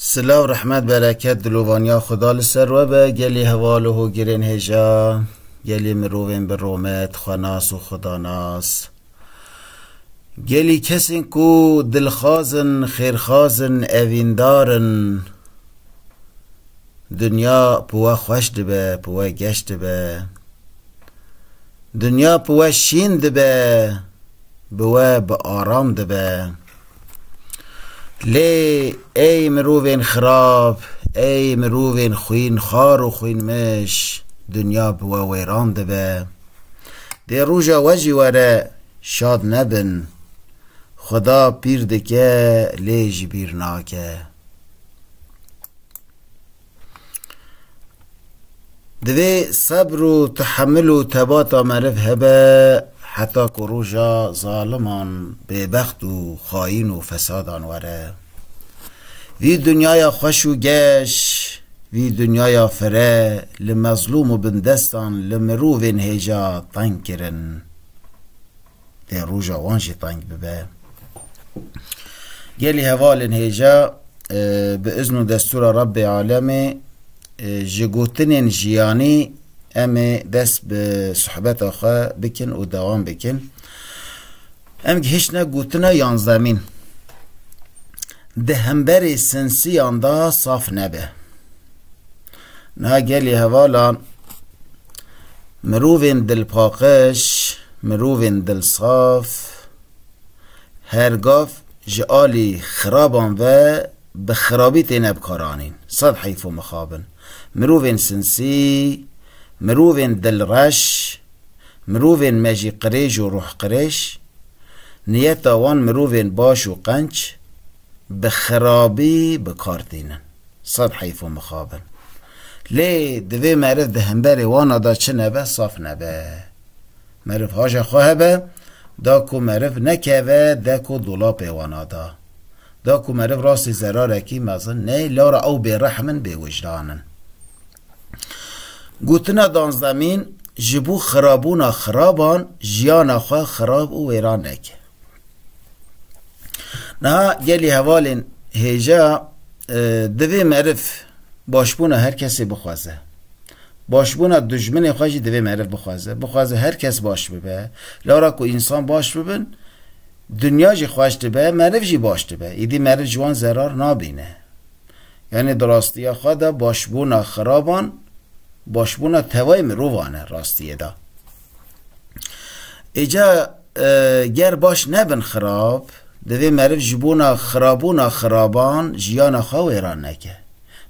سلاو رحمت برکت دلوانیا خدا لسر و به گلی حواله و گرین هجا گلی مروین به رومت خناس و خداناس گلی کسین کو دلخازن خیرخازن اویندارن دنیا پوا خوش دبه پوا گشت دبه دنیا پوا شین دبه بوا با آرام دبه لی ای مروین خراب ای مروین خوین خار و خوین مش دنیا بوا ویران دبه دی روژا وجی وره شاد نبن خدا پیر دکه لی جبیر ناکه دوی صبر و تحمل و تبات معرف هبه حتی که روژا ظالمان ببخت و خاین و فسادان وره وی دنیای خوش و گش وی دنیای فره لمظلوم و بندستان لمرووین هیجا تنگ کرن دی روژا وانجی تنگ ببه گلی هوالن هیجا به اذن و دستور رب عالم جگوتنین جیانی ام دست به صحبت آخوا بکن و دوام بکن ام هیچ نه گوتنه یانزدمین دهمبر سنسی آندا صاف نبه نه گلی هوالا مرووین دل پاقش مرووین دل صاف هرگاف جعالی خرابان و بخرابی تینب کارانین صد حیف و مخابن مرووین سنسی مرووین دل رش مرووین مجی قریج و روح قریش نیت آوان مرووین باش و قنچ بخرابی بکارتینن صد حیف و مخابن لی دوی معرف دهنبری وانا دا چه نبه صاف نبه معرف هاجا خواه به دا کو معرف نکوه دا کو دولاب وانا دا کو معرف راستی زرارکی مزن نه لارا او بی رحمن بی وجدانن گوتنا دانزدمین جبو خرابونا خرابان جیانا خواه خراب و ویران نکه نه گلی حوالین هیجا دوی معرف باشبونا هر کسی بخوازه باشبونا دجمن خواهی دوی معرف بخوازه هر کس باش ببه لارا که انسان باش ببن دنیا جی خوش ببه معرف جی باش ببه ایدی معرف جوان زرار نابینه یعنی دراستی خواه دا باشبونا خرابان باشبونا توای مروانه راستیه دا ایجا گر باش نبن خراب دوی معرف جبونا خرابونا خرابان جیانا خواه ایران نکه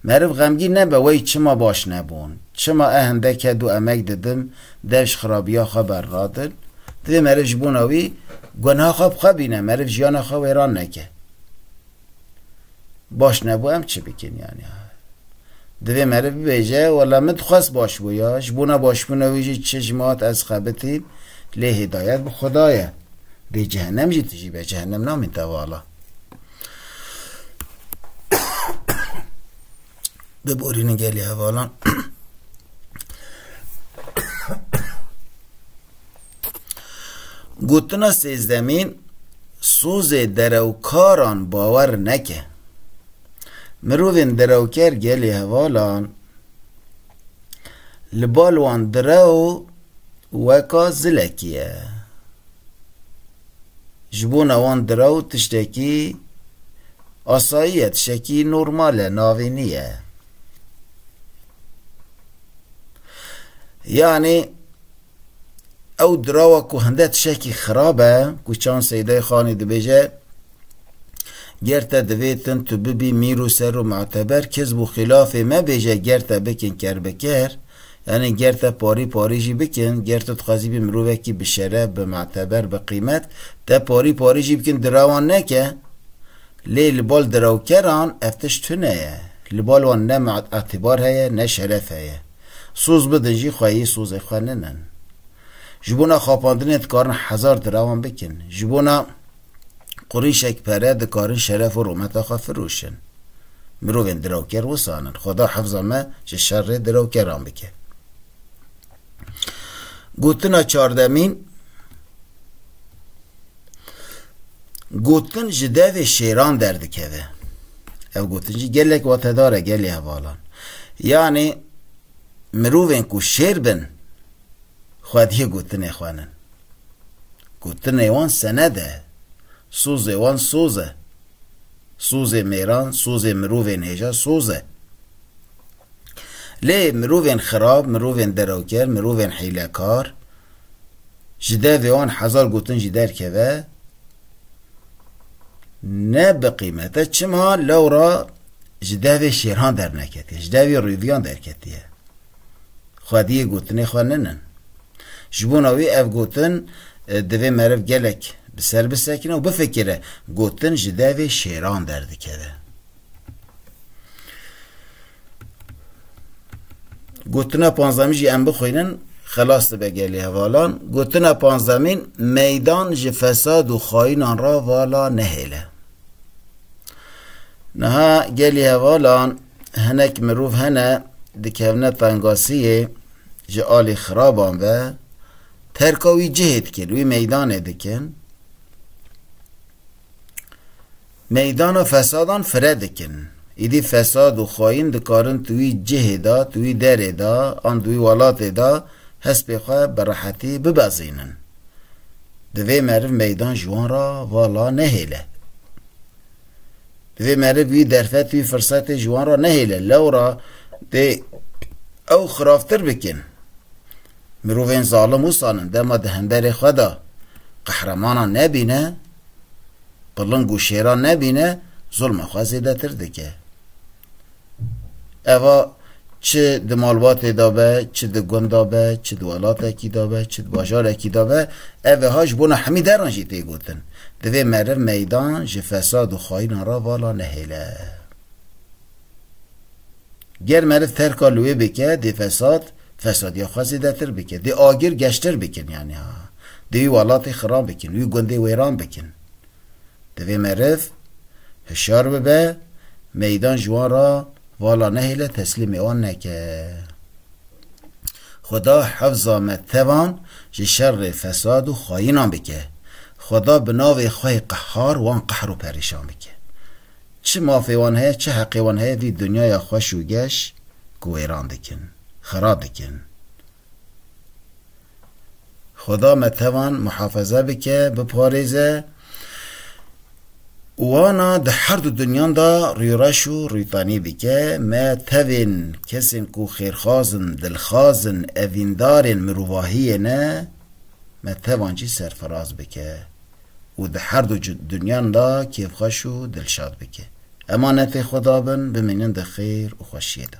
معرف غمگی نبه وی چما باش نبون چما اهنده که دو امک ددم دوش خرابیا خواه بر رادن دوی معرف جبونا وی گناه خواه بینه معرف جیانا خواه ایران نکه باش نبو هم چه بکن یعنی دوی معرف بیجه والا مدخواست باش بویا جبونا باش بونا ویجی چشمات از خبتین لی هدایت به خدایه به جهنم جی تجی به جهنم نامین توالا ببورین گلی حوالا گوتنا سیزدمین سوز دروکاران باور نکه مروین دروکر گلی حوالان لبالوان درو وکا زلکیه جبون وان درو تشتکی آساییه تشتکی نورماله ناوینیه یعنی او درو که هنده تشتکی خرابه که چان سیده خانی دو بیجه گرتا دویتن تو ببی میرو سر و معتبر کذب و خلاف ما بیجه گرتا بکن کر بکر یعنی گرتا پاری پاری جی بکن گرتا تخوازی بی مروه کی بشره بمعتبر بقیمت تا پاری پاری جی بکن دراوان نکه لی لبال دراو کران افتش تو نه لبال وان نه اعتبار هیا نه شرف هیا سوز بدن جی خواهی سوز خواه ننن جبونا خواباندنیت کارن 1000 دراوان بکن جبونا قریشک پره دکارن شرف و رومت آخوا فروشن مروین دروکر وسانن خدا حفظ ما چه شر دروکران بکه گوتنا 14مین گوتن جدو شیران دردکوه او گوتن جی گلک واتداره گلی هوالان یعنی مروفین کو شیر بن خودیه گوتن خوانن گوتن ایوان سنده سوز ایوان سوزه سوز میران سوز مروفین هجا سوزه لی مروفین خراب مروفین دروکر مروفین حیلکار جده ویوان حزار گوتن جدر که نه بقیمته چما لورا جده شیران در نکتیه جده رویان در کتیه خودی گوتنی خواننن جبوناوی اف گوتن دوی مرف گلک بسر بسکنه و بفکره گوتن جده شیران در دکده گوتنا پانزدهمی جی ام بخوینن خلاص بگلی هوالان گوتنا پانزدهمین میدان جی فساد و خواهینان را والا نهیله نها گلی هوالان هنک مروف هنه دکهونه تنگاسیه جی آلی خرابان و ترکاوی جهد کن وی میدان دکن میدان و فسادان فرد کن ایدی فساد و خواهین دکارن توی جهدا توی دردا آن توی ولات دا هست بخواه براحتی ببازینن دوی معرف میدان جوان را والا نهیله دوی معرف وی درفت وی فرصت جوان را نهیله لورا دی او خرافتر بکن مروفین ظالم و سانن دما دهندر خدا قهرمانا نبینه بلنگ و شیران نبینه ظلم خوازیده تر دکه اوا چه دمالوات دابه چه دگون دابه چه دوالات اکی دابه چه باجار اکی دابه اوه هاش بونا همی دران جیته گوتن دوی مرر میدان جه فساد و خواهین را والا نهیله گر مرر ترکالوی بکه دی فساد یا خوازیده تر بکه دی آگیر گشتر بکن یعنی ها دی والات خراب بکن وی گنده ویران بکن دوی مرر هشار ببه میدان جوان را والا نهیله تسلیم آن نکه خدا حفظ متوان جه شر فساد و خواهینان بکه خدا بناو خواه قهار وان قهر و پریشان بکه چه مافی وان هی چه حقی وان هی وی دنیای خوش و گش گویران دکن خراب دکن خدا متوان محافظه بکه بپاریزه وانا ده هر دو دنیان دا ریرش و ریتانی بکه ما توین کسین کو خیرخوازن دلخوازن اویندارن مروواهی نه ما توانجی سرفراز بکه و ده هر دو دنیان دا کیف خوش و دلشاد بکه امانت خدا بن بمینن ده خیر و خوشیه ده